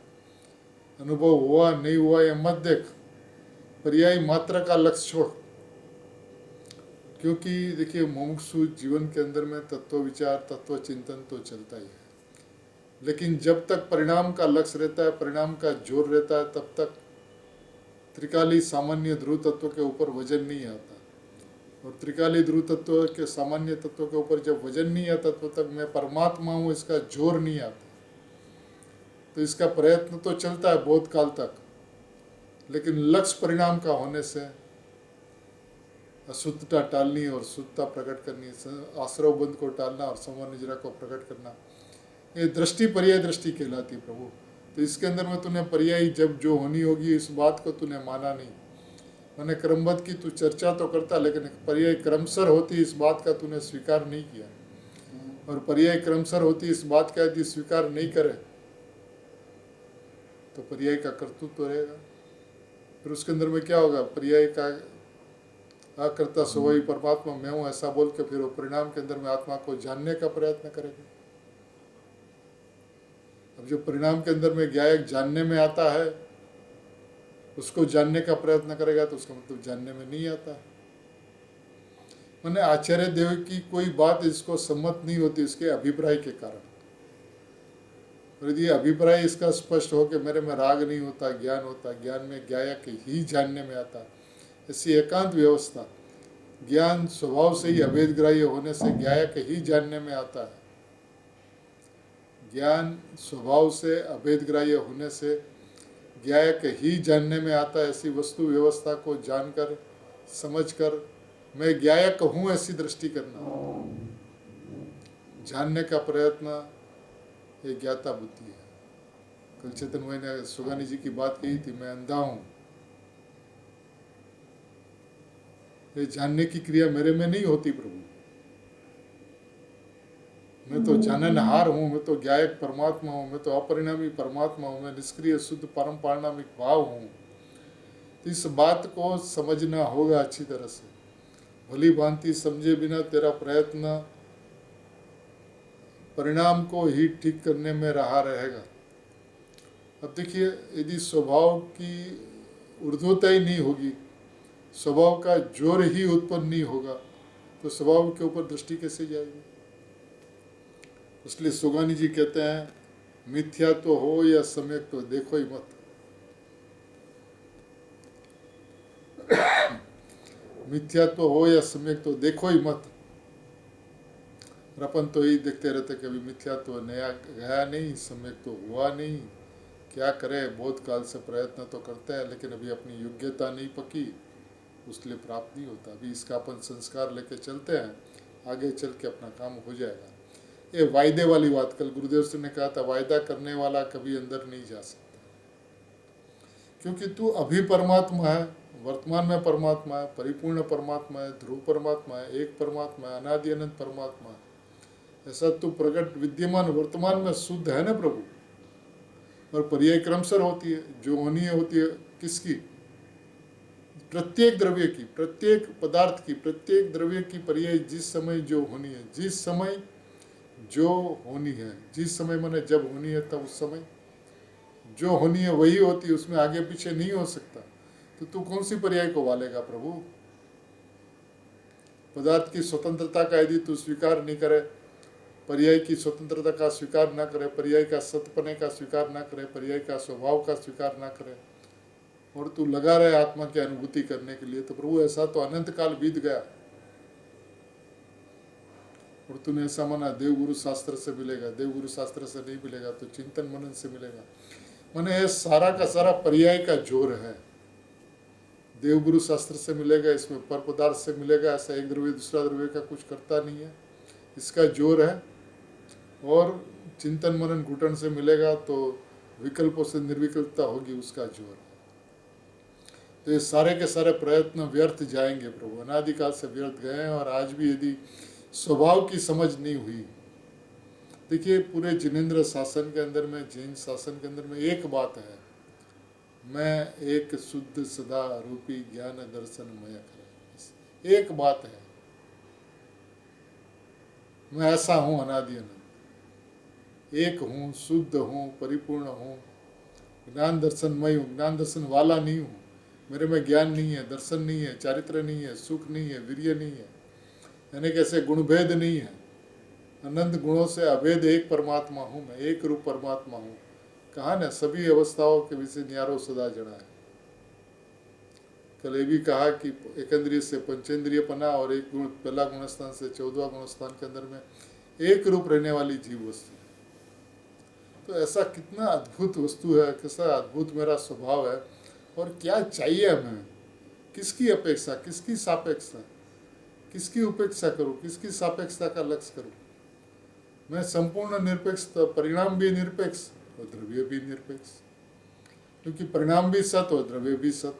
अनुभव हुआ नहीं हुआ ये मत देख, पर्याय मात्रा का लक्ष्य छोड़। क्योंकि देखिए मुमुक्षु जीवन के अंदर में तत्व विचार, तत्व चिंतन तो चलता ही है, लेकिन जब तक परिणाम का लक्ष्य रहता है, परिणाम का जोर रहता है, तब तक त्रिकाली सामान्य ध्रुव तत्व के ऊपर वजन नहीं आता। और त्रिकाली ध्रुव तत्व के सामान्य तत्व के ऊपर जब वजन नहीं आता तब तक मैं परमात्मा हूँ इसका जोर नहीं आता। तो इसका प्रयत्न तो चलता है बहुत काल तक, लेकिन लक्ष्य परिणाम का होने से अशुद्धता टालनी और शुद्धता प्रकट करनी, आश्रव बंध को टालना और समर निजरा को प्रकट करना, ये दृष्टि पर्याय दृष्टि कहलाती प्रभु। तो इसके अंदर में तूने पर्याय जब जो होनी होगी इस बात को तूने माना नहीं। मैंने क्रमबद्ध की तू चर्चा तो करता, लेकिन पर्याय क्रमशर होती इस बात का तूने स्वीकार नहीं किया। और पर्याय क्रमशर होती इस बात का यदि स्वीकार नहीं करे तो पर्याय का कर्तृत्व रहेगा। फिर उसके अंदर में क्या होगा, पर्याय का अकर्ता स्वभावी परमात्मा मैं हूँ ऐसा बोल के फिर वो परिणाम के अंदर में आत्मा को जानने का प्रयत्न करेगा। अब जो परिणाम के अंदर में ज्ञायक जानने में आता है उसको जानने का प्रयत्न करेगा तो उसका मतलब जानने में नहीं आता है। मैंने आचार्य देव की कोई बात इसको सम्मत नहीं होती इसके अभिप्राय के कारण। और यदि अभिप्राय इसका स्पष्ट हो कि मेरे में राग नहीं होता, ज्ञान होता, ज्ञान में ज्ञायक ही जानने में आता है, ऐसी एकांत व्यवस्था, ज्ञान स्वभाव से ही अभेदग्राह्य होने से ज्ञायक ही जानने में आता है, ज्ञान स्वभाव से अभेदग्राह्य होने से ज्ञायक ही जानने में आता है, ऐसी वस्तु व्यवस्था को जानकर समझकर मैं ज्ञायक हूँ ऐसी दृष्टि करना, जानने का प्रयत्न ये ज्ञाता बुद्धि है। कल चेतन भाई ने सुगानी जी की बात कही थी, मैं अंधा हूँ, ये जानने की क्रिया मेरे में नहीं होती प्रभु, मैं तो जाननहार हूँ, मैं तो ज्ञायक परमात्मा हूँ, मैं तो अपरिणामी परमात्मा हूँ, मैं निष्क्रिय शुद्ध परम पारणामिक भाव हूँ। तो इस बात को समझना होगा अच्छी तरह से, भली भांति समझे बिना तेरा प्रयत्न परिणाम को ही ठीक करने में रहा रहेगा। अब देखिए, यदि स्वभाव की ऊर्ध्वता ही नहीं होगी, स्वभाव का जोर ही उत्पन्न नहीं होगा, तो स्वभाव के ऊपर दृष्टि कैसे जाएगी। इसलिए सुगानी जी कहते हैं, मिथ्या तो हो या सम्यक तो देखो ही मत। मिथ्या तो हो या सम्यक तो देखो ही मत। और अपन तो यही देखते रहते कभी मिथ्या तो नया गया नहीं, सम्यक तो हुआ नहीं, क्या करें, बहुत काल से प्रयत्न तो करते हैं लेकिन अभी अपनी योग्यता नहीं पकी, उसलिए प्राप्त नहीं होता। अभी इसका अपन संस्कार लेके चलते हैं, आगे चल के अपना काम हो जाएगा। ये वायदे वाली बात, कल गुरुदेव से ने कहा था, वायदा करने वाला कभी अंदर नहीं जा सकता, क्योंकि तू अभी परमात्मा है, वर्तमान में परमात्मा है, परिपूर्ण परमात्मा है, ध्रुव परमात्मा है, एक परमात्मा है, अनादि अनंत परमात्मा है। ऐसा तू प्रकट विद्यमान वर्तमान में शुद्ध है ना प्रभु। और पर्याय क्रमशः होती है, जो होनी है होती है किसकी, प्रत्येक द्रव्य की, प्रत्येक पदार्थ की, प्रत्येक द्रव्य की पर्याय जिस समय जो होनी है, जिस समय जो होनी है, जिस समय मैंने जब होनी है तब उस समय जो होनी है वही होती है, उसमें आगे पीछे नहीं हो सकता। तो तू कौन सी पर्याय को वालेगा प्रभु। पदार्थ की स्वतंत्रता का यदि तू स्वीकार नहीं करे, पर्याय की स्वतंत्रता का स्वीकार ना करे, पर्याय का सत्यपने का स्वीकार ना करे, पर्याय का स्वभाव का स्वीकार ना करे, और तू लगा रहे आत्मा की अनुभूति करने के लिए, तो प्रभु ऐसा तो अनंत काल बीत गया और तूने ऐसा माना देवगुरु शास्त्र से मिलेगा, देवगुरु शास्त्र से नहीं मिलेगा तो चिंतन मनन से मिलेगा। माने ये सारा का सारा पर्याय का जोर है। देवगुरु शास्त्र से मिलेगा, इसमें पर पदार्थ से मिलेगा, ऐसा एक द्रव्य दूसरा द्रव्य का कुछ करता नहीं है, इसका जोर है। और चिंतन मनन घुटन से मिलेगा तो विकल्पों से निर्विकल्पता होगी, उसका जोर है। तो ये सारे के सारे प्रयत्न व्यर्थ जाएंगे प्रभु, अनादिकाल से व्यर्थ गए हैं। और आज भी यदि स्वभाव की समझ नहीं हुई, देखिए पूरे जिनेंद्र शासन के अंदर में, जैन शासन के अंदर में एक बात है, मैं एक शुद्ध सदा रूपी ज्ञान दर्शन मय कर, एक बात है, मैं ऐसा हूँ अनादि अनंत, एक हूँ, शुद्ध हूँ, परिपूर्ण हूँ, ज्ञान दर्शनमय हूँ, ज्ञान दर्शन वाला नहीं हूँ। मेरे में ज्ञान नहीं है, दर्शन नहीं है, चारित्र नहीं है, सुख नहीं है, वीर्य नहीं है, यानी कैसे गुणभेद नहीं है, अनंत गुणों से अभेद एक परमात्मा हूँ मैं, एक रूप परमात्मा हूँ। कहा ना, सभी अवस्थाओं के विषय न्यारो सदा जड़ा है। कल ये भी कहा कि एकेंद्रिय से पंचेंद्रिय पना और एक गुण पहला गुणस्थान से 14वां गुणस्थान के अंदर में एक रूप रहने वाली जीव वस्तु है। तो ऐसा कितना अद्भुत वस्तु है, कैसा अद्भुत मेरा स्वभाव है, और क्या चाहिए हमें, किसकी अपेक्षा, किसकी सापेक्षा, किसकी उपेक्षा करूँ, किसकी सापेक्षता का लक्ष्य करूँ। मैं संपूर्ण निरपेक्ष, परिणाम भी निरपेक्ष और द्रव्य भी निरपेक्ष, क्योंकि परिणाम भी सत और द्रव्य भी सत।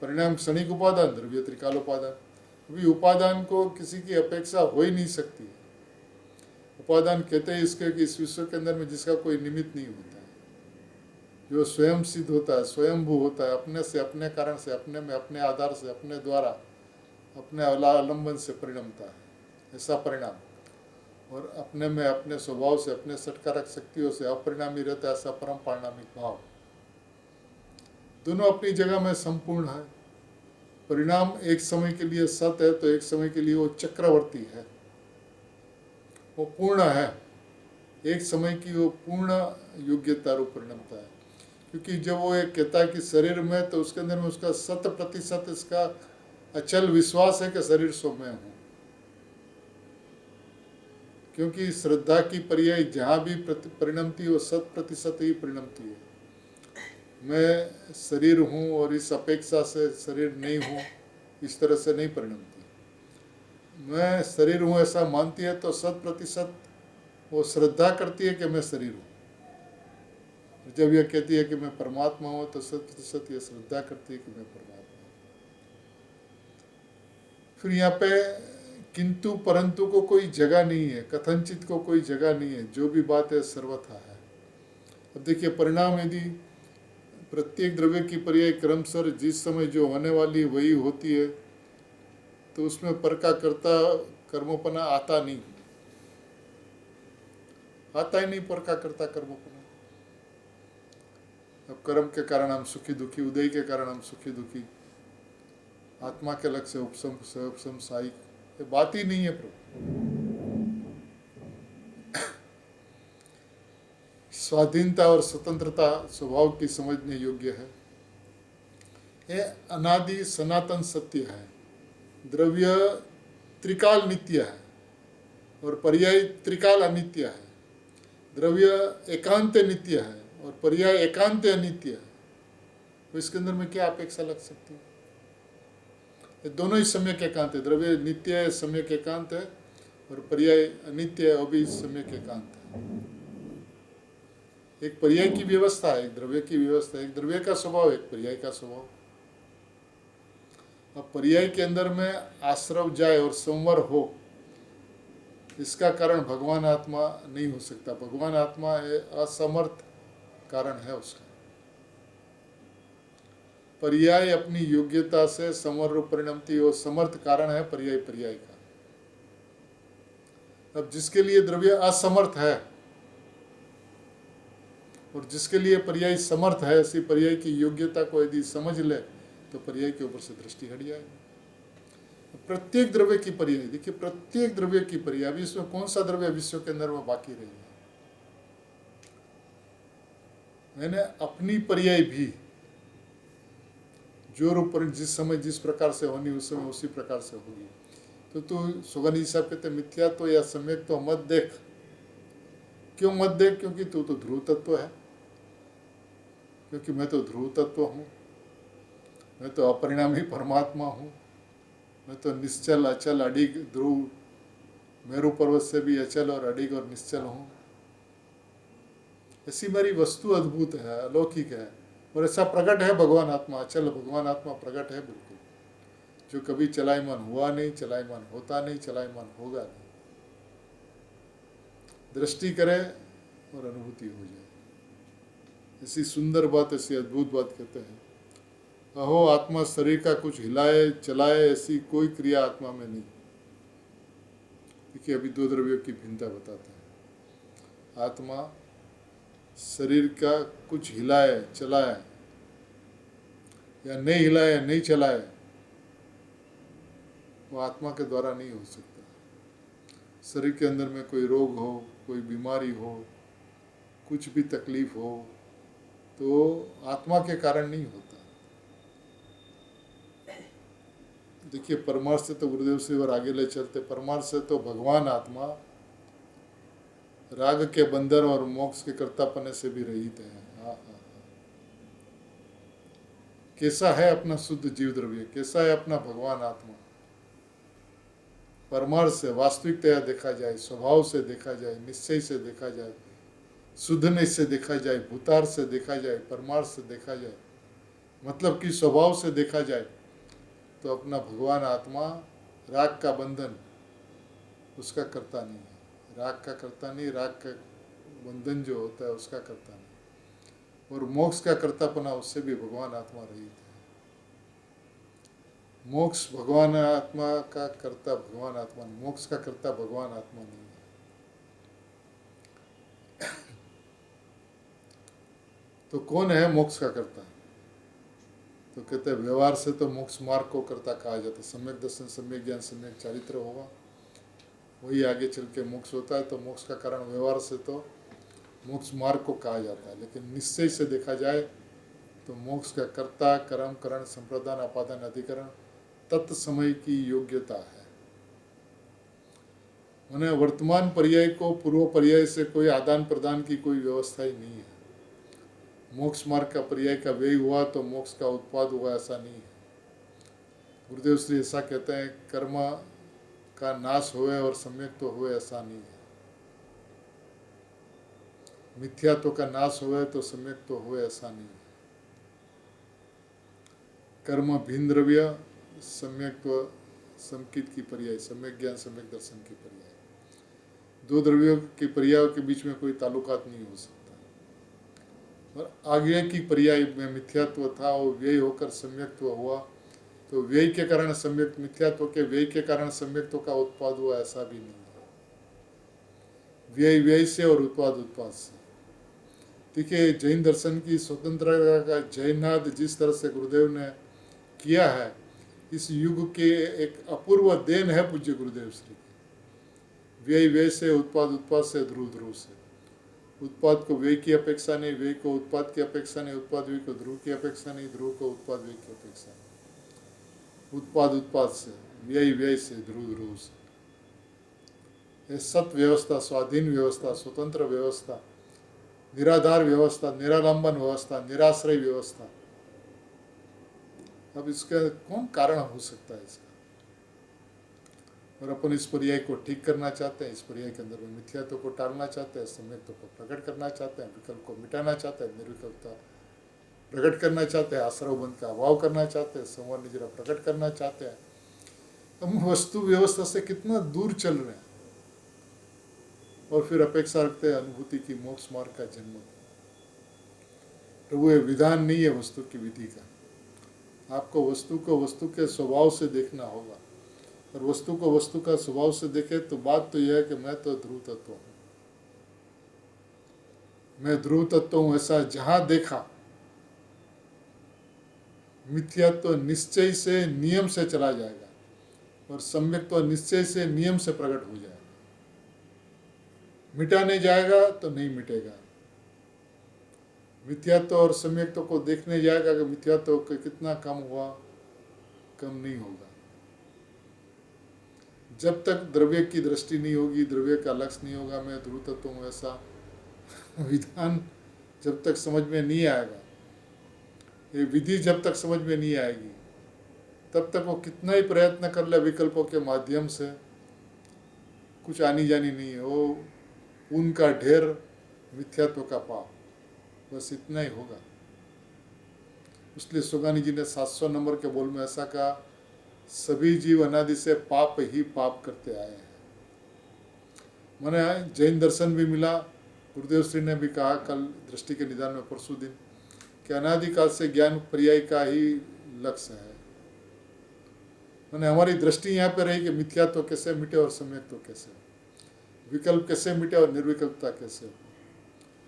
परिणाम क्षणिक उपादान, द्रव्य त्रिकालोपादान। अभी उपादान को किसी की अपेक्षा हो ही नहीं सकती। उपादान कहते हैं इसके कि इस विश्व के अंदर में जिसका कोई निमित्त नहीं होता है, जो स्वयं सिद्ध होता है, स्वयंभू होता है, अपने से, अपने कारण से, अपने में, अपने आधार से, अपने द्वारा अपने अवलंबन से परिणमता है, ऐसा परिणाम, और अपने में अपने स्वभाव से अपने सटकारक शक्तियों से अपरिणामी रहता है, ऐसा परम पारिणामिक भाव। दोनों अपनी जगह में संपूर्ण है। परिणाम एक समय के लिए सत्य है तो एक समय के लिए वो चक्रवर्ती है, वो पूर्ण है, एक समय की वो पूर्ण योग्यता रूप परिणमता है। क्योंकि जब वो एक कहता है कि शरीर में, तो उसके अंदर में उसका 100% इसका अचल विश्वास है कि शरीर सो मैं हूँ। क्योंकि श्रद्धा की पर्याय जहाँ भी परिणमती वो 100% ही परिणमती है। मैं शरीर हूँ और इस अपेक्षा से शरीर नहीं हूँ, इस तरह से नहीं परिणमती। मैं शरीर हूँ ऐसा मानती है तो 100% वो श्रद्धा करती है कि मैं शरीर हूँ। जब यह कहती है कि मैं परमात्मा हूँ तो 100% यह श्रद्धा करती है कि मैं परमात्मा हूँ। फिर यहाँ पे किंतु परंतु को कोई जगह नहीं है, कथनचित को कोई जगह नहीं है, जो भी बात है सर्वथा है। अब देखिए, परिणाम यदि प्रत्येक द्रव्य की पर्याय क्रमशः जिस समय जो होने वाली वही होती है, तो उसमें पर का कर्ता कर्मोपना आता नहीं, आता ही नहीं पर का कर्ता कर्मोपना। अब कर्म के कारण हम सुखी दुखी, उदय के कारण हम सुखी दुखी, आत्मा के लक्ष्य उपसम उपसम साइक, ये बात ही नहीं है प्रभु। स्वाधीनता और स्वतंत्रता स्वभाव की समझने योग्य है। ये अनादि सनातन सत्य है। द्रव्य त्रिकाल नित्य है और पर्याय त्रिकाल अनित्य है। द्रव्य एकांत नित्य है और पर्याय एकांत अनित्य है। तो इसके अंदर में क्या अपेक्षा लग सकती है? ये दोनों ही सम्यक एकांत है। द्रव्य नित्य है, सम्यक एकांत है, और पर्याय अनित्य है, वो भी सम्यक एकांत है। एक पर्याय की व्यवस्था है, एक द्रव्य की व्यवस्था है। एक द्रव्य का स्वभाव, एक पर्याय का स्वभाव। अब पर्याय के अंदर में आश्रव जाए और संवर हो, इसका कारण भगवान आत्मा नहीं हो सकता। भगवान आत्मा असमर्थ कारण है उसका। पर्याय अपनी योग्यता से समर रूप परिणमती हो, समर्थ कारण है पर्याय पर्याय का। अब जिसके लिए द्रव्य असमर्थ है और जिसके लिए पर्याय समर्थ है, ऐसी पर्याय की योग्यता को यदि समझ ले तो पर्याय के ऊपर से दृष्टि हट जाएगी। प्रत्येक द्रव्य की पर्याय, देखिए प्रत्येक द्रव्य की पर्याय। अभी इसमें कौन सा द्रव्य विश्व के अंदर में बाकी रही है? मैंने अपनी पर्याय भी जो रूप जिस समय जिस प्रकार से होनी उस समय उसी प्रकार से होगी। तो तू सुगंधी साहब कहते मिथ्या या सम्यक तो मत देख। क्यों मत देख? क्योंकि तू तो ध्रुव तत्व है। क्योंकि मैं तो ध्रुव तत्व हूँ, मैं तो अपरिणामी परमात्मा हूँ, मैं तो निश्चल अचल अडिग ध्रुव, मेरू पर्वत से भी अचल और अडिग और निश्चल हूँ। ऐसी मेरी वस्तु अद्भुत है, अलौकिक है, और ऐसा प्रकट है भगवान आत्मा। अचल भगवान आत्मा प्रकट है बिल्कुल, जो कभी चलायमान हुआ नहीं, चलायमान होता नहीं, चलायमान होगा नहीं। दृष्टि करे और अनुभूति हो जाए। ऐसी सुंदर बात, ऐसी अद्भुत बात कहते हैं। अहो आत्मा शरीर का कुछ हिलाए चलाए, ऐसी कोई क्रिया आत्मा में नहीं। देखिए, अभी दो द्रव्यों की भिन्नता बताते हैं। आत्मा शरीर का कुछ हिलाए चलाए या नहीं हिलाए नहीं चलाए, वो आत्मा के द्वारा नहीं हो सकता। शरीर के अंदर में कोई रोग हो, कोई बीमारी हो, कुछ भी तकलीफ हो, तो आत्मा के कारण नहीं होता। देखिए, परमार्थ से तो गुरुदेव से और आगे ले चलते, परमार्थ से तो भगवान आत्मा राग के बंधन और मोक्ष के कर्तापने से भी रहित है। हाँ हाँ, कैसा है अपना शुद्ध जीव द्रव्य, कैसा है अपना भगवान आत्मा। परमार्थ से वास्तविकता देखा जाए, स्वभाव से देखा जाए, निश्चय से देखा जाए, शुद्धने से देखा जाए, भूतार्थ से देखा जाए, परमार्थ से देखा जाए, मतलब कि स्वभाव से देखा जाए, तो अपना भगवान आत्मा राग का बंधन उसका कर्ता नहीं है। राग का कर्ता नहीं, राग का बंधन जो होता है उसका कर्ता नहीं, और मोक्ष का कर्तापना उससे भी भगवान आत्मा रहित है। मोक्ष भगवान आत्मा का कर्ता भगवान आत्मा नहीं, मोक्ष का कर्ता भगवान आत्मा नहीं है। तो कौन है मोक्ष का कर्ता? तो कहते हैं व्यवहार से तो मोक्ष मार्ग को कर्ता कहा जाता है। सम्यक दर्शन, सम्यक ज्ञान, सम्यक चारित्र होगा, वही आगे चल के मोक्ष होता है। तो मोक्ष का कारण व्यवहार से तो मोक्ष मार्ग को कहा जाता है। लेकिन निश्चय से देखा जाए तो मोक्ष का कर्ता कर्म करण संप्रदान अपादान अधिकरण तत्समय की योग्यता है। उन्हें वर्तमान पर्याय को पूर्व पर्याय से कोई आदान प्रदान की कोई व्यवस्था ही नहीं है। मोक्ष मार्ग का पर्याय का व्यय हुआ तो मोक्ष का उत्पाद हुआ, ऐसा नहीं है। गुरुदेव श्री ऐसा कहते हैं, कर्म का नाश होए और सम्यक तो हुए, ऐसा नहीं है। मिथ्यात्व का नाश होए तो सम्यक तो हुए, ऐसा नहीं है। कर्म भिन्न द्रव्य, सम्यक संकित की पर्याय, सम्यक ज्ञान सम्यक दर्शन की पर्याय। दो द्रव्यों के पर्यायों के बीच में कोई ताल्लुकात नहीं हो सकता। और आगे की पर्याय में मिथ्यात्व था और व्यय होकर सम्यक्त्व हुआ, तो व्यय के कारण सम्यक, मिथ्यात्व के व्यय के कारण सम्यक्त्व का उत्पाद हुआ, ऐसा भी नहीं है। व्यय व्यय से और उत्पाद उत्पाद से। देखिए, जैन दर्शन की स्वतंत्रता का जयनाद जिस तरह से गुरुदेव ने किया है, इस युग के एक अपूर्व देन है पूज्य गुरुदेव श्री की। व्यय व्यय से, उत्पाद उत्पाद से, ध्रुव ध्रुव से। उत्पाद को व्यय की अपेक्षा नहीं, व्यय को उत्पाद की अपेक्षा नहीं, उत्पाद व्यय को ध्रुव की अपेक्षा नहीं, ध्रुव को उत्पाद व्यय की अपेक्षा नहीं। उत्पाद उत्पाद से, व्यय व्यय से, ध्रुव ध्रुव से। ये सत व्यवस्था, स्वाधीन व्यवस्था, स्वतंत्र व्यवस्था, निराधार व्यवस्था, निरालंबन व्यवस्था, निराश्रय व्यवस्था, अब इसका कौन कारण हो सकता है इसका? और अपन इस पर्याय को ठीक करना चाहते हैं, इस पर्याय के अंदर में मिथ्यात्व को टालना चाहते हैं, सम्यक्त्व को प्रकट करना चाहते हैं, विकल्प को मिटाना चाहते हैं, निर्विकल्पता प्रकट करना चाहते हैं, आश्रव बंध का अभाव करना चाहते हैं, संवर निजरा प्रकट करना चाहते हैं। हम वस्तु व्यवस्था से कितना दूर चल रहे हैं और फिर अपेक्षा रखते हैं अनुभूति की, मोक्ष मार्ग का जन्म। प्रभु, ये विधान नहीं है वस्तु की विधि का। आपको वस्तु को वस्तु के स्वभाव से देखना होगा, और वस्तु को वस्तु का स्वभाव से देखे तो बात तो यह है कि मैं तो ध्रुव तत्व हूँ, मैं ध्रुव तत्व हूँ, ऐसा जहाँ देखा मिथ्यात्व तो निश्चय से नियम से चला जाएगा और सम्यक तो निश्चय से नियम से प्रकट हो जाएगा। मिटा नहीं जाएगा तो नहीं मिटेगा। मिथ्यात्व और सम्यक्त्व को देखने जाएगा कि मिथ्यात्व कितना कम हुआ, कम नहीं होगा। जब तक द्रव्य की दृष्टि नहीं होगी, द्रव्य का लक्ष्य नहीं होगा, मैं ध्रुव तत्व हूँ ऐसा विधान जब तक समझ में नहीं आएगा, ये विधि जब तक समझ में नहीं आएगी, तब तक वो कितना ही प्रयत्न कर ले विकल्पों के माध्यम से, कुछ आनी जानी नहीं है। वो उनका ढेर, मिथ्यात्व का पाप, बस इतना ही होगा। इसलिए सुगानी जी ने 700 नंबर के बोल में ऐसा कहा, सभी जीव अनादि से पाप ही पाप करते आए हैं। मैंने जैन दर्शन भी मिला, गुरुदेव श्री ने भी कहा कल दृष्टि के निदान में परसों दिन, कि अनादिकाल से ज्ञान पर्याय का ही लक्ष्य है। मैंने हमारी दृष्टि यहाँ पे रही कि मिथ्यात्व कैसे मिटे और सम्यक्त्व कैसे हो, विकल्प कैसे मिटे और निर्विकल्पता कैसे हो,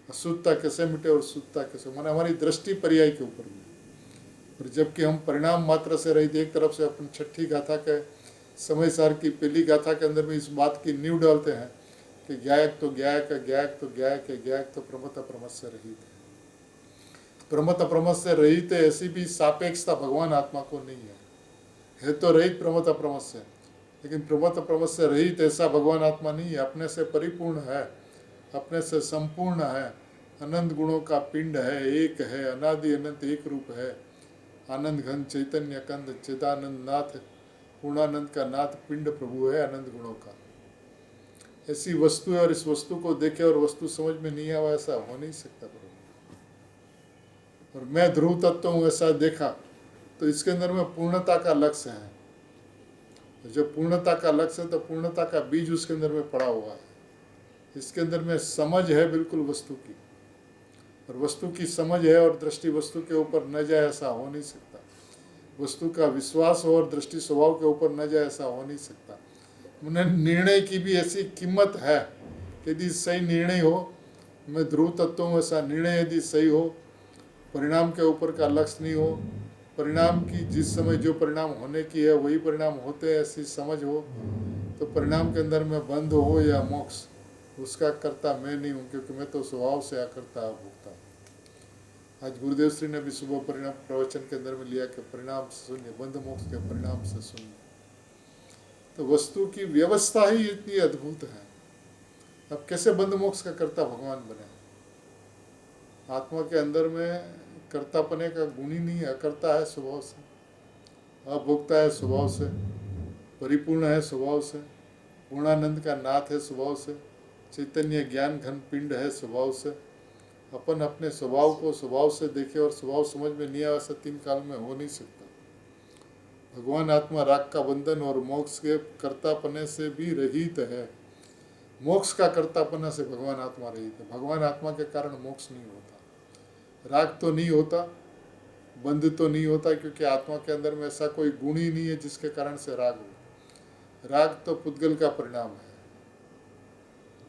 अशुद्धता कैसे मिटे और शुद्धता कैसे हो। मैंने हमारी दृष्टि पर्याय के ऊपर में, और जबकि हम परिणाम मात्र से रहित, एक तरफ से अपन छठी गाथा के समय सार की पहली गाथा के अंदर में इस बात की नींव डालते हैं कि ज्ञायक तो ज्ञायक है, ज्ञायक तो ज्ञायक है, ज्ञायक तो प्रमथ प्रमथ से रहित है। प्रमथ प्रमथ से रहित है, ऐसी भी सापेक्षता भगवान आत्मा को नहीं है तो रहित प्रमथ प्रमथ से, लेकिन प्रमथ प्रमथ से रहित ऐसा भगवान आत्मा नहीं है। अपने से परिपूर्ण है, अपने से संपूर्ण है, अनंत गुणों का पिंड है, एक है, अनादि अनंत एक रूप है, आनंद घन चैतन्य कंद चिदानंद नाथ, पूर्णानंद का नाथ पिंड प्रभु है अनंत गुणों का। ऐसी वस्तु है और इस वस्तु को देखे और वस्तु समझ में नहीं आवा, ऐसा हो नहीं सकता प्रभु। और मैं ध्रुव तत्व हूँ ऐसा देखा, तो इसके अंदर में पूर्णता का लक्ष्य है। जब पूर्णता का लक्ष्य है तो पूर्णता का बीज उसके अंदर में पड़ा हुआ है। इसके अंदर में समझ है बिल्कुल वस्तु की, और वस्तु की समझ है और दृष्टि वस्तु के ऊपर न जाए, ऐसा हो नहीं सकता। वस्तु का विश्वास हो और दृष्टि स्वभाव के ऊपर न जाए, ऐसा हो नहीं सकता। निर्णय की भी ऐसी कीमत है, यदि सही निर्णय हो, मैं ध्रुव तत्व हूँ, ऐसा निर्णय यदि सही हो, परिणाम के ऊपर का लक्ष्य नहीं हो, परिणाम की जिस समय जो परिणाम होने की है वही परिणाम होते हैं ऐसी समझ हो, तो परिणाम के अंदर में बंध हो या मोक्ष, उसका कर्ता मैं नहीं हूँ, क्योंकि मैं तो स्वभाव से अकर्ता भोगता हूँ। आज गुरुदेव श्री ने भी सुबह परिणाम प्रवचन के अंदर में लिया कि परिणाम से शून्य, बंध मोक्ष के परिणाम से शून्य। तो वस्तु की व्यवस्था ही इतनी अद्भुत है। अब कैसे बंध मोक्ष का कर्ता भगवान बने? आत्मा के अंदर में कर्तापने का गुण ही नहीं है, अकर्ता है स्वभाव से, अभोक्ता है स्वभाव से, परिपूर्ण है स्वभाव से, पूर्णानंद का नाथ है स्वभाव से, चैतन्य ज्ञान घन पिंड है स्वभाव से। अपन अपने स्वभाव को स्वभाव से देखे और स्वभाव समझ में नहीं आया, ऐसा 3 काल में हो नहीं सकता। भगवान आत्मा राग का बंधन और मोक्ष के कर्तापने से भी रहित है। मोक्ष का कर्तापना से भगवान आत्मा रहित है। भगवान आत्मा के कारण मोक्ष नहीं होता, राग तो नहीं होता, बंध तो नहीं होता, क्योंकि आत्मा के अंदर में ऐसा कोई गुण ही नहीं है जिसके कारण से राग हो। राग तो पुद्गल का परिणाम है,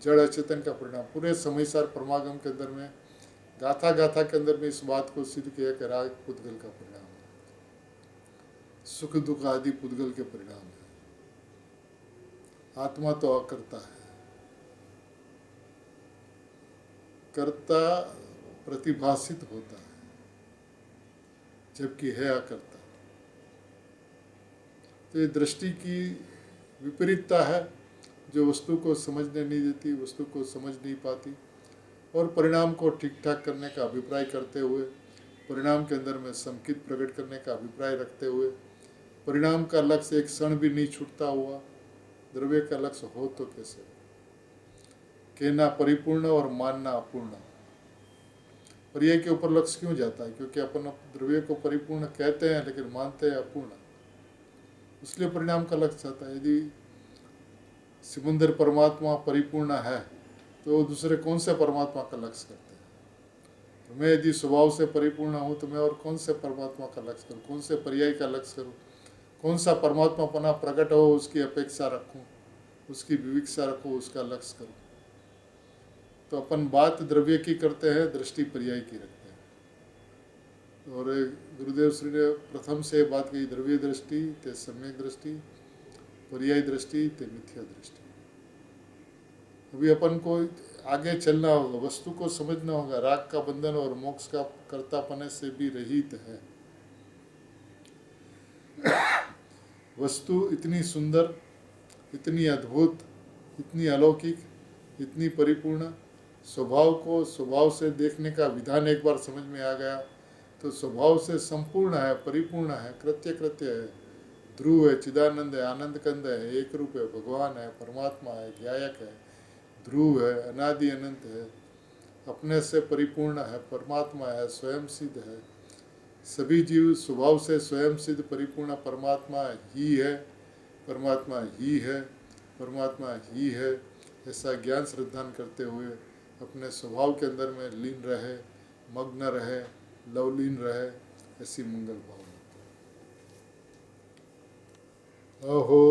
जड़ अचेतन का परिणाम। पूरे समयसार परमागम के अंदर में गाथा गाथा के अंदर में इस बात को सिद्ध किया कि राग पुद्गल का परिणाम है, सुख दुख आदि पुद्गल के परिणाम है। आत्मा तो अकर्ता है, कर्ता प्रतिभासित होता है, जबकि है अकर्ता। तो ये दृष्टि की विपरीतता है जो वस्तु को समझने नहीं देती, वस्तु को समझ नहीं पाती, और परिणाम को ठीक ठाक करने का अभिप्राय करते हुए, परिणाम के अंदर में संकित प्रकट करने का अभिप्राय रखते हुए, परिणाम का लक्ष्य एक क्षण भी नहीं छूटता हुआ द्रव्य का लक्ष्य हो तो कैसे? कहना परिपूर्ण और मानना अपूर्ण। पर्याय के ऊपर लक्ष्य क्यों जाता है? क्योंकि अपन द्रव्य को परिपूर्ण कहते हैं लेकिन मानते हैं अपूर्ण, इसलिए परिणाम का लक्ष्य आता है। यदि समुद्र परमात्मा परिपूर्ण है तो दूसरे कौन से परमात्मा का लक्ष्य करते हैं? तो मैं यदि स्वभाव से परिपूर्ण हूँ तो मैं और कौन से परमात्मा का लक्ष्य करूँ, कौन से पर्याय का लक्ष्य करूँ, कौन सा परमात्मा पना प्रकट हो उसकी अपेक्षा रखूँ, उसकी विविक्षा रखूँ, उसका लक्ष्य करूँ। तो अपन बात द्रव्य की करते हैं, दृष्टि पर्याय की रखते हैं। और गुरुदेव श्री ने प्रथम से बात की, द्रव्य दृष्टि ते सम्यक दृष्टि, पर्याय दृष्टि ते मिथ्या दृष्टि। अभी अपन को आगे चलना होगा, वस्तु को समझना होगा, राग का बंधन और मोक्ष का कर्तापने से भी रहित है। वस्तु इतनी सुंदर, इतनी अद्भुत, इतनी अलौकिक, इतनी परिपूर्ण, स्वभाव को स्वभाव से देखने का विधान एक बार समझ में आ गया तो स्वभाव से संपूर्ण है, परिपूर्ण है, कृत्य कृत्य है, ध्रुव है, चिदानंद है, आनंद कंद है, एक रूप है, भगवान है, परमात्मा है, ज्ञायक है, ध्रुव है, अनादि अनंत है, अपने से परिपूर्ण है, परमात्मा है, स्वयं सिद्ध है। सभी जीव स्वभाव से स्वयं सिद्ध परिपूर्ण परमात्मा ही है, परमात्मा ही है, परमात्मा ही है, ऐसा ज्ञान श्रद्धान करते हुए अपने स्वभाव के अंदर में लीन रहे, मग्न रहे, लवलीन रहे, ऐसी मंगल भावना। अहो।